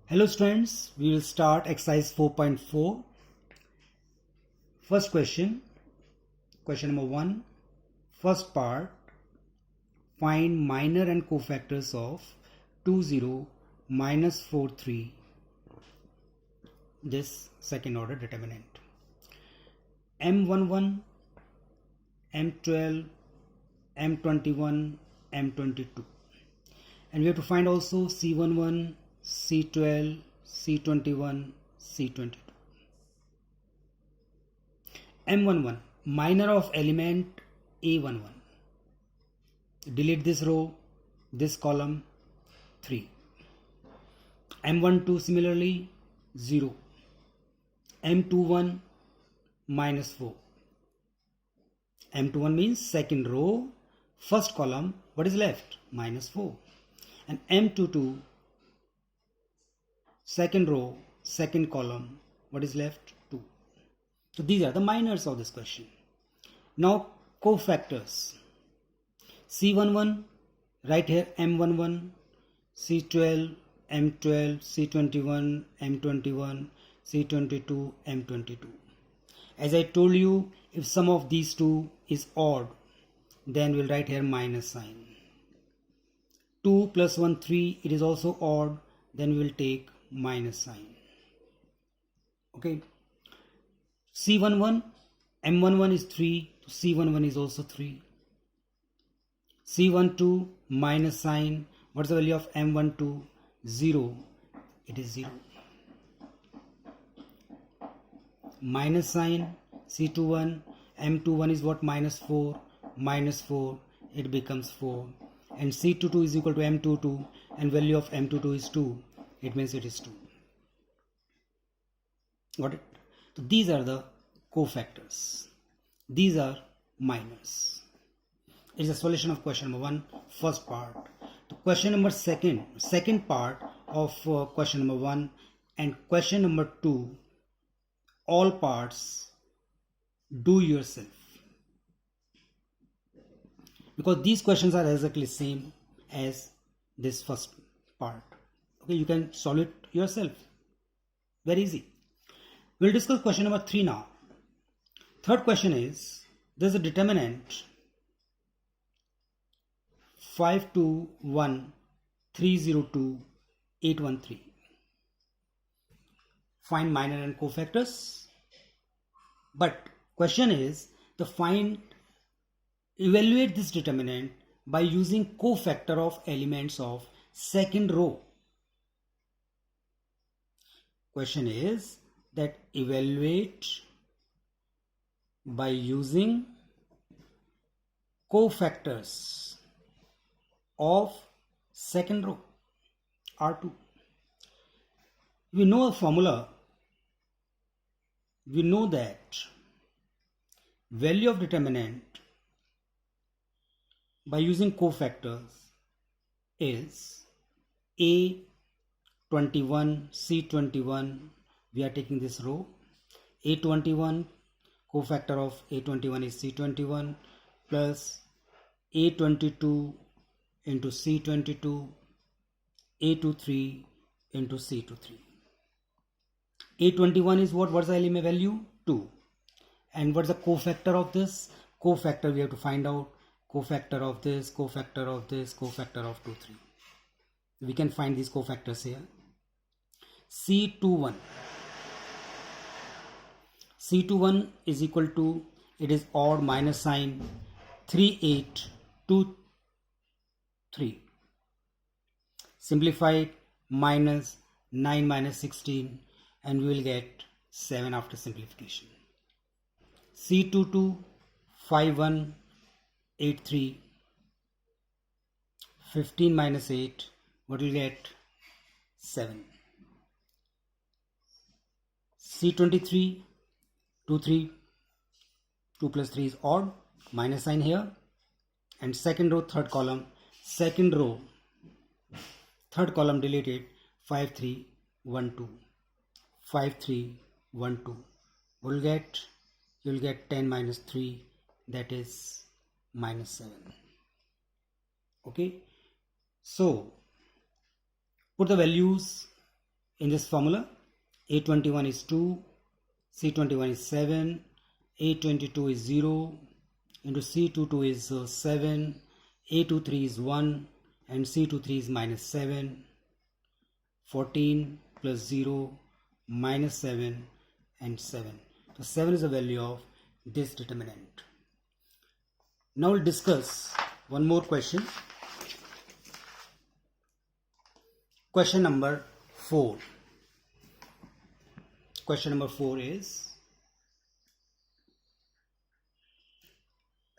Hello students, we will start exercise 4.4. First question number 1. First part, find minor and cofactors of 2, 0, minus 4, 3, this second order determinant. M11, M12, M21, M22. And we have to find also C11, C12, C21, C22. M11, minor of element A11. Delete this row, this column, 3. M12 similarly, 0. M21, minus 4. M21 means second row, first column, what is left? Minus 4. And M22, second row, second column, what is left? 2. So these are the minors of this question. Now cofactors. C11, right here M11, C12, M12, C21, M21, C22, M22. As I told you, if sum of these two is odd, then we'll write here minus sign. 2 plus 1, 3, it is also odd, then we will take minus sign. Okay. C11, M11 is 3, C11 is also 3. C12, minus sign, what's the value of M12? 0, it is 0. Minus sign, C21, M21 is what? Minus 4, it becomes 4. And C22 is equal to M22, and value of M22 is 2, it means it is 2. Got it? So these are the cofactors. These are minors. It is a solution of question number 1, first part. The question number second part of question number 1 and question number 2, all parts do yourself. Because these questions are exactly same as this first part. Okay, you can solve it yourself. Very easy. We'll discuss question number 3 now. Third question is, there's a determinant 521,302,813. Find minor and cofactors. But question is, evaluate this determinant by using cofactor of elements of second row. Question is that evaluate by using cofactors of second row, R2. We know a formula. We know that value of determinant by using cofactors is A21, C21, we are taking this row, A21, cofactor of A21 is C21, plus A22 into C22, A23 into C23. A21 is what? What's the element value? 2. And what's the cofactor of this? Cofactor we have to find out. Cofactor of this, cofactor of this, cofactor of 2, 3. We can find these cofactors here. C21. C21 is equal to, it is odd, minus sign, 3, 8, 2, 3. Simplify it, minus 9 minus 16, and we will get 7 after simplification. C22, 5, 1, 8, 3, 15 minus 8, what will get? 7. C23, 2, 3, 2 plus 3 is odd, minus sign here, and second row, third column, third column deleted, 5, 3, 1, 2, 5, 3, 1, 2, will get, you will get 10 minus 3, that is minus 7. Okay, so put the values In this formula, A21 is 2, C21 is 7, A22 is 0, into C22 is 7, A23 is 1, and C23 is minus 7. 14 plus 0 minus 7 and 7. So 7 is the value of this determinant. Now we'll discuss one more question. Question number 4. Question number 4 is,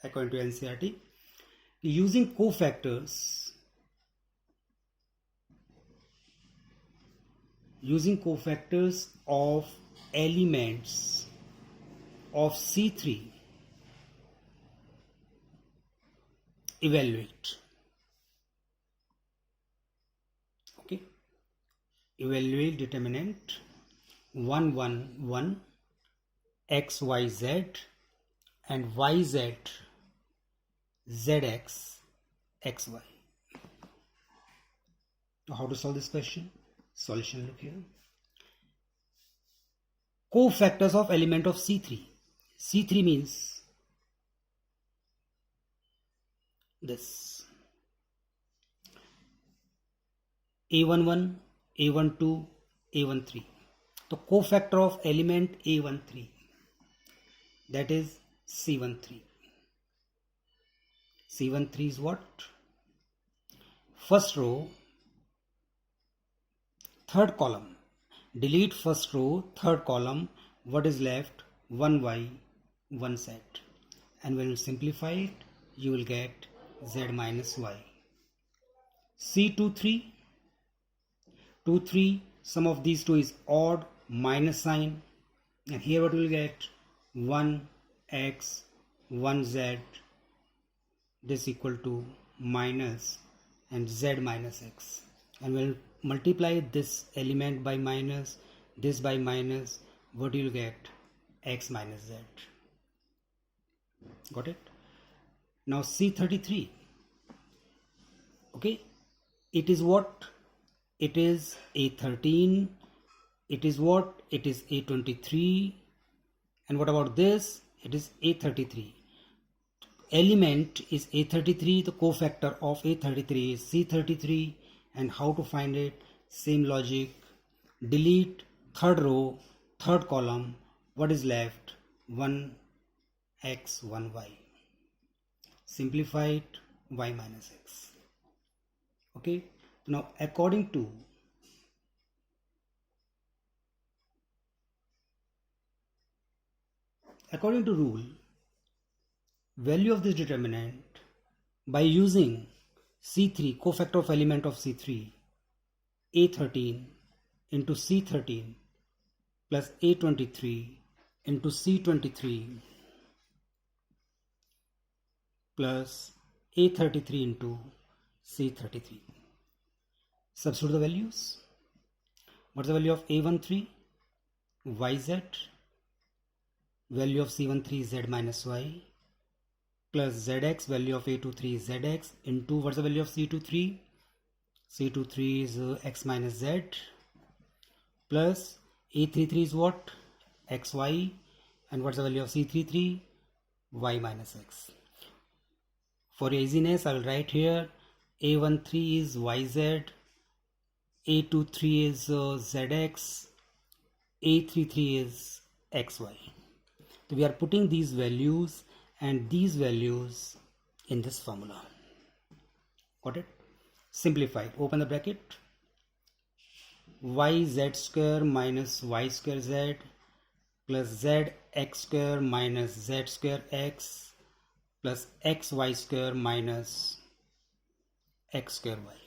according to NCERT, using cofactors of elements of C3, evaluate. Okay, evaluate determinant 1 1 1 x y z and y z z x x y. Now how to solve this question? Solution, look here. Cofactors of element of C3. C3 means this. A11, A12, A13. The cofactor of element A13, that is C13. C13 is what? First row, third column. Delete first row, third column. What is left? 1y, 1z. And when you simplify it, you will get z minus y. C23, 2, 3. Sum of these two is odd, minus sign. And here what we will get? 1x, 1z. This equal to minus and z minus x. And when you multiply this element by minus, this by minus, what you will get? X minus z. Got it? Now C33. Okay, it is what? It is A13. It is what? It is A23. And what about this? It is A33. Element is A33. The cofactor of A33 is C33. And how to find it? Same logic. Delete third row, third column. What is left? 1x, 1y. Simplify it, y minus x. Okay. Now according to rule, value of this determinant by using C3, cofactor of element of C3, A13 into C13 plus A23 into C23 plus A33 into C33. Substitute the values. What's the value of A13? YZ. Value of C13 Z minus Y. Plus ZX. Value of A23 is ZX. Into what's the value of C23? C23 is X minus Z. Plus A33 is what? XY. And what's the value of C33? Y minus X. For easiness, I will write here A13 is YZ, A23 is ZX, A33 is XY. So we are putting these values and these values in this formula. Got it? Simplify. Open the bracket. YZ square minus Y square Z plus ZX square minus Z square X plus xy square minus x square y.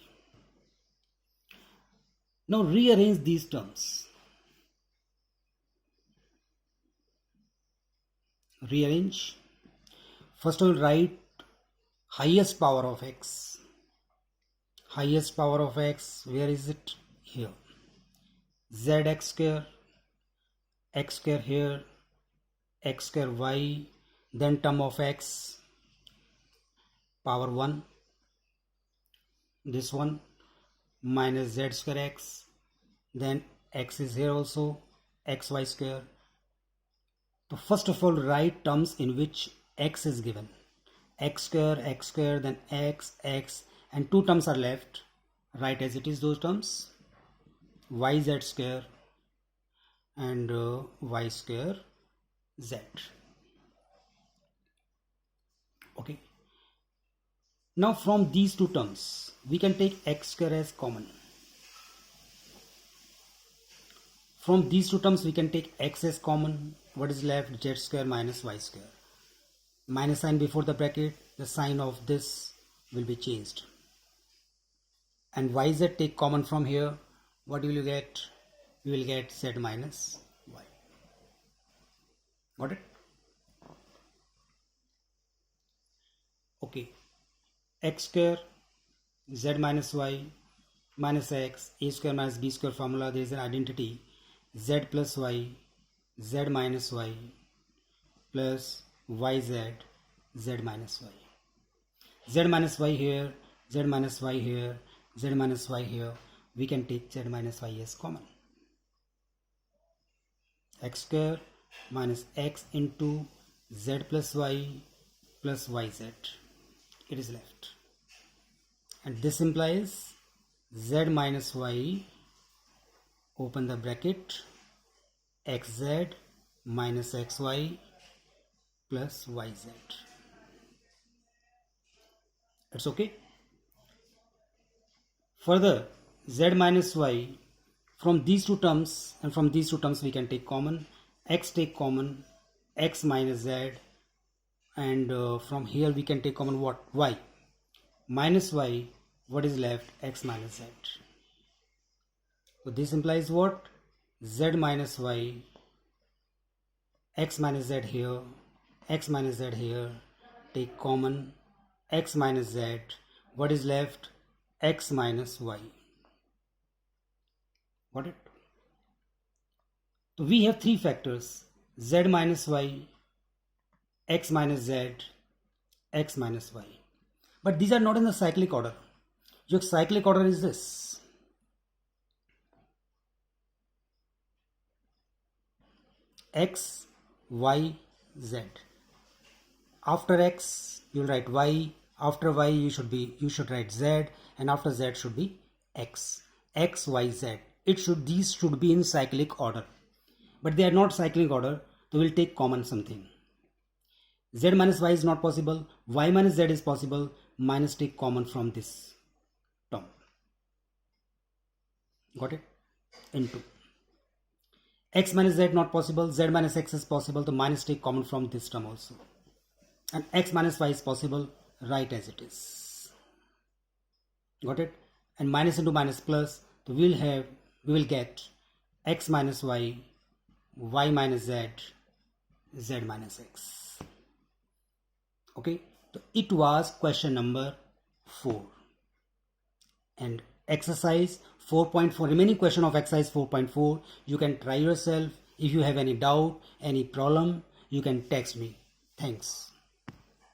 Now rearrange these terms. Rearrange. First I will write highest power of x. Highest power of x, where is it? Here. Zx square, x square here, x square y, then term of x, power 1, this one, minus z square x, then x is here also, xy square. So first of all, write terms in which x is given. X square, then x, and two terms are left. Write as it is those terms. Yz square and y square z. Okay. Now from these two terms, we can take x square as common. From these two terms, we can take x as common. What is left? Z square minus y square. Minus sign before the bracket, the sign of this will be changed. And yz take common from here. What will you get? You will get z minus y. Got it? Okay. X square, z minus y, minus x, a square minus b square formula. There is an identity. Z plus y, z minus y, plus yz, z minus y. Z minus y here, z minus y here, z minus y here. We can take z minus y as common. X square minus x into z plus y plus yz. It is left. And this implies z minus y, open the bracket, xz minus xy plus yz. It's okay. Further, z minus y, from these two terms and from these two terms we can take common. X take common, x minus z, and from here we can take common what? Y. Minus y, what is left? X minus z. So this implies what? Z minus y, x minus z here, x minus z here, take common, x minus z, what is left? X minus y. Got it? So we have three factors: z minus y, x minus z, x minus y. But these are not in the cyclic order. Your cyclic order is this. X, y, z. After x you will write y, after y you should write z, and after z should be x. X, y, z. These should be in cyclic order. But they are not cyclic order, so we'll take common something. Z minus y is not possible, y minus z is possible, minus take common from this term. Got it? Into x minus z not possible, z minus x is possible, so minus take common from this term also. And x minus y is possible, write as it is. Got it? And minus into minus plus, so we will get x minus y, y minus z, z minus x. Okay, so it was question number 4. And exercise 4.4, remaining question of exercise 4.4, you can try yourself. If you have any doubt, any problem, you can text me. Thanks.